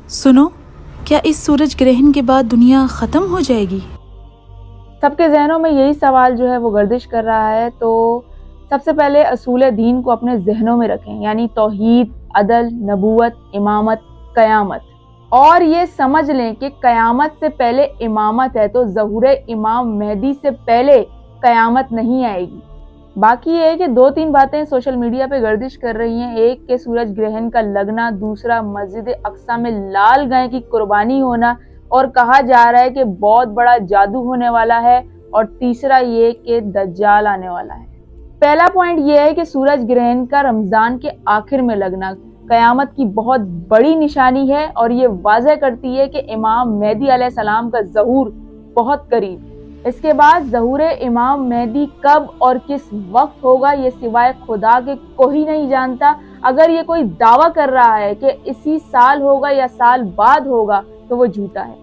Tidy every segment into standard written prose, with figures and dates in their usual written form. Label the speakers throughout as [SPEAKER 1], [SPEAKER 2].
[SPEAKER 1] सुनो, क्या इस सूरज ग्रहण के बाद दुनिया खत्म हो जाएगी?
[SPEAKER 2] सबके जहनों में यही सवाल जो है वो गर्दिश कर रहा है। तो सबसे पहले असूल दीन को अपने जहनों में रखें, यानी तौहीद, अदल, नबूवत, इमामत, कयामत। और ये समझ लें कि कयामत से पहले इमामत है, तो ज़हूर इमाम मेहदी से पहले कयामत नहीं आएगी। बाकी ये है कि 2-3 बातें सोशल मीडिया पे गर्दिश कर रही हैं। एक के सूरज ग्रहण का लगना, दूसरा मस्जिद अक्सा में लाल गाय की कुर्बानी होना, और कहा जा रहा है कि बहुत बड़ा जादू होने वाला है, और तीसरा ये कि दज्जाल आने वाला है। पहला पॉइंट ये है कि सूरज ग्रहण का रमजान के आखिर में लगना कयामत की बहुत बड़ी निशानी है, और ये वाज़ह करती है कि इमाम मेहदी अलैहिस्सलाम का ज़हूर बहुत करीब। इसके बाद ज़हूर इमाम मेहदी कब और किस वक्त होगा, ये सिवाय खुदा के कोई नहीं जानता। अगर ये कोई दावा कर रहा है कि इसी साल होगा या साल बाद होगा, तो वो झूठा है,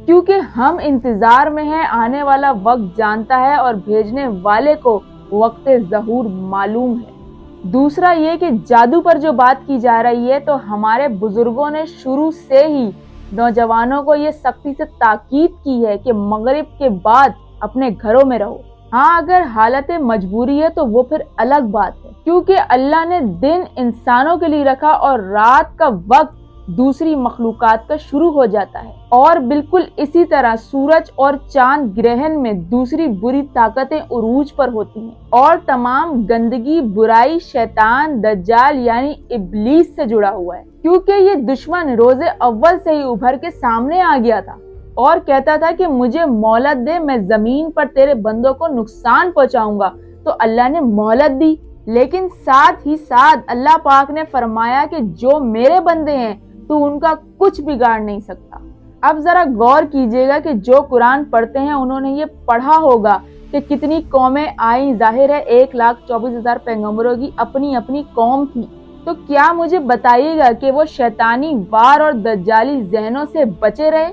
[SPEAKER 2] क्योंकि हम इंतजार में हैं। आने वाला वक्त जानता है और भेजने वाले को वक्त ज़हूर मालूम है। दूसरा ये कि जादू पर जो बात की जा रही है, तो हमारे बुजुर्गों ने शुरू से ही नौजवानों को ये सख्ती से ताकीद की है कि मगरिब के बाद अपने घरों में रहो। हाँ, अगर हालत मजबूरी है तो वो फिर अलग बात है, क्योंकि अल्लाह ने दिन इंसानों के लिए रखा और रात का वक्त दूसरी मखलूकात का शुरू हो जाता है। और बिल्कुल इसी तरह सूरज और चांद ग्रहण में दूसरी बुरी ताकतें उरूज पर होती हैं, और तमाम गंदगी, बुराई शैतान, दज्जाल यानी इब्लीस से जुड़ा हुआ है, क्योंकि ये दुश्मन रोजे अव्वल से ही उभर के सामने आ गया था और कहता था कि मुझे मोहलत दे, मैं जमीन पर तेरे बंदों को नुकसान पहुंचाऊंगा। तो अल्लाह ने मोहलत दी, लेकिन साथ ही साथ अल्लाह पाक ने फरमाया कि जो मेरे बंदे हैं तो उनका कुछ बिगाड़ नहीं सकता। अब जरा गौर कीजिएगा कि जो कुरान पढ़ते हैं उन्होंने ये पढ़ा होगा कि कितनी कौमें आई। जाहिर है 1,24,000 पैगंबरों की अपनी अपनी कौम थी। तो क्या मुझे बताइएगा कि वो शैतानी वार और दज्जाली जहनों से बचे रहे?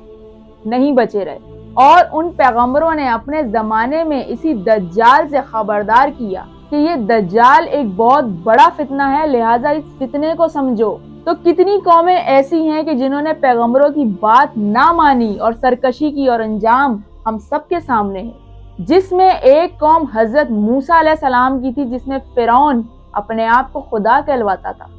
[SPEAKER 2] नहीं बचे रहे। और उन पैगंबरों ने अपने जमाने में इसी दज्जाल से खबरदार किया कि ये दज्जाल एक बहुत बड़ा फितना है, लिहाजा इस फितने को समझो। तो कितनी कौमें ऐसी हैं कि जिन्होंने पैगंबरों की बात ना मानी और सरकशी की, और अंजाम हम सबके सामने है। जिसमें एक कौम हजरत मूसा अलैहिस्सलाम की थी, जिसमें फिरौन अपने आप को खुदा कहलवाता था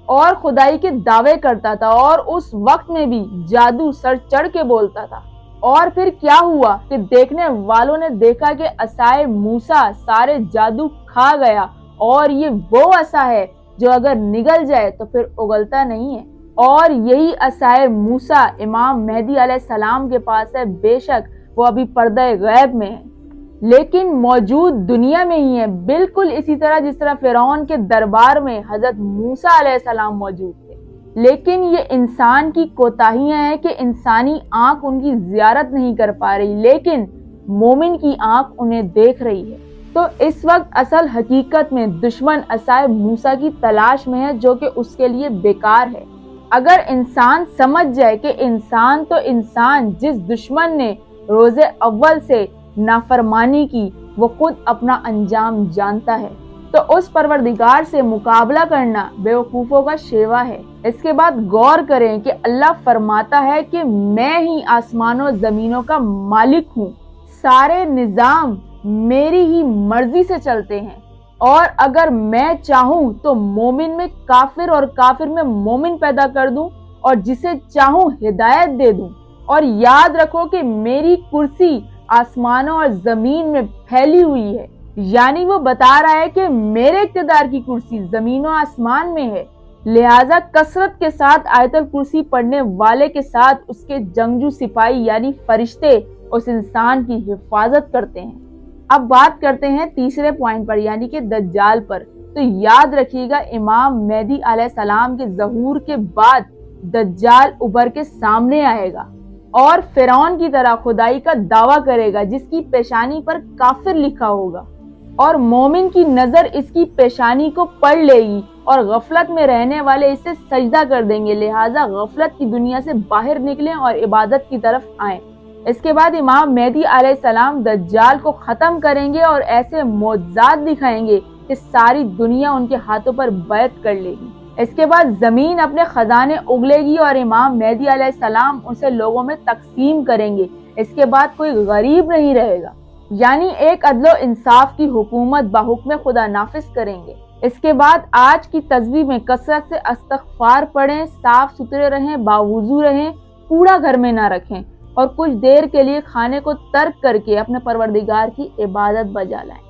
[SPEAKER 2] और खुदाई के दावे करता था, और उस वक्त में भी जादू सर चढ़ के बोलता था। और फिर क्या हुआ कि देखने वालों ने देखा कि असाए मूसा सारे जादू खा गया, और ये वो असा है जो अगर निगल जाए तो फिर उगलता नहीं है। और यही असाए मूसा इमाम मेहदी अलैहिस्सलाम के पास है। बेशक वो अभी पर्दे गैब में है, लेकिन मौजूद दुनिया में ही है, बिल्कुल इसी तरह जिस तरह फिरौन के दरबार में हजरत मूसा अलैहिस्सलाम मौजूद थे। लेकिन ये इंसान की कोताहियां हैं कि इंसानी आंख उनकी जियारत नहीं कर पा रही, लेकिन मोमिन की आंख उन्हें देख रही है। तो इस वक्त असल हकीकत में दुश्मन असाए मूसा की तलाश में है, जो कि उसके लिए बेकार है। अगर इंसान समझ जाए कि इंसान तो इंसान, जिस दुश्मन ने रोजे अव्वल से नाफरमानी की, वो खुद अपना अंजाम जानता है, तो उस परवरदिगार से मुकाबला करना बेवकूफों का शेवा है। इसके बाद गौर करें कि अल्लाह फरमाता है कि मैं ही आसमानों जमीनों का मालिक हूँ, सारे निजाम मेरी ही मर्जी से चलते हैं, और अगर मैं चाहूं तो मोमिन में काफिर और काफिर में मोमिन पैदा कर दूं, और जिसे चाहूं हिदायत दे दूं। और याद रखो कि मेरी कुर्सी आसमानों और जमीन में फैली हुई है, यानी वो बता रहा है कि मेरे इख्तिदार की कुर्सी जमीनों आसमान में है। लिहाजा कसरत के साथ आयतल कुर्सी पढ़ने वाले के साथ उसके जंगजू सिपाही यानी फरिश्ते उस इंसान की हिफाजत करते हैं। अब बात करते हैं तीसरे पॉइंट पर, यानी कि दज्जाल पर। तो याद रखिएगा इमाम मेहदी अलैहिस्सलाम के ज़हूर के बाद दज्जाल उभर के सामने आएगा और फिरौन की तरह खुदाई का दावा करेगा, जिसकी पेशानी पर काफिर लिखा होगा, और मोमिन की नजर इसकी पेशानी को पढ़ लेगी और गफलत में रहने वाले इसे सजदा कर देंगे। लिहाजा गफलत की दुनिया से बाहर निकलें और इबादत की तरफ आएं। इसके बाद इमाम मेहदी अलैहिस्सलाम दज्जाल को खत्म करेंगे और ऐसे मोज़ात दिखाएंगे कि सारी दुनिया उनके हाथों पर बैत कर लेगी। اس کے بعد زمین اپنے خزانے اگلے گی اور امام مہدی علیہ السلام اسے لوگوں میں تقسیم کریں گے. اس کے بعد کوئی غریب نہیں رہے گا، یعنی ایک عدل و انصاف کی حکومت بحکم خدا نافذ کریں گے. اس کے بعد آج کی تسبیح میں کثرت سے استغفار پڑھیں، صاف ستھرے رہیں، باوضو رہیں، کوڑا گھر میں نہ رکھیں اور کچھ دیر کے لیے کھانے کو ترک کر کے اپنے پروردگار کی عبادت بجا لائیں.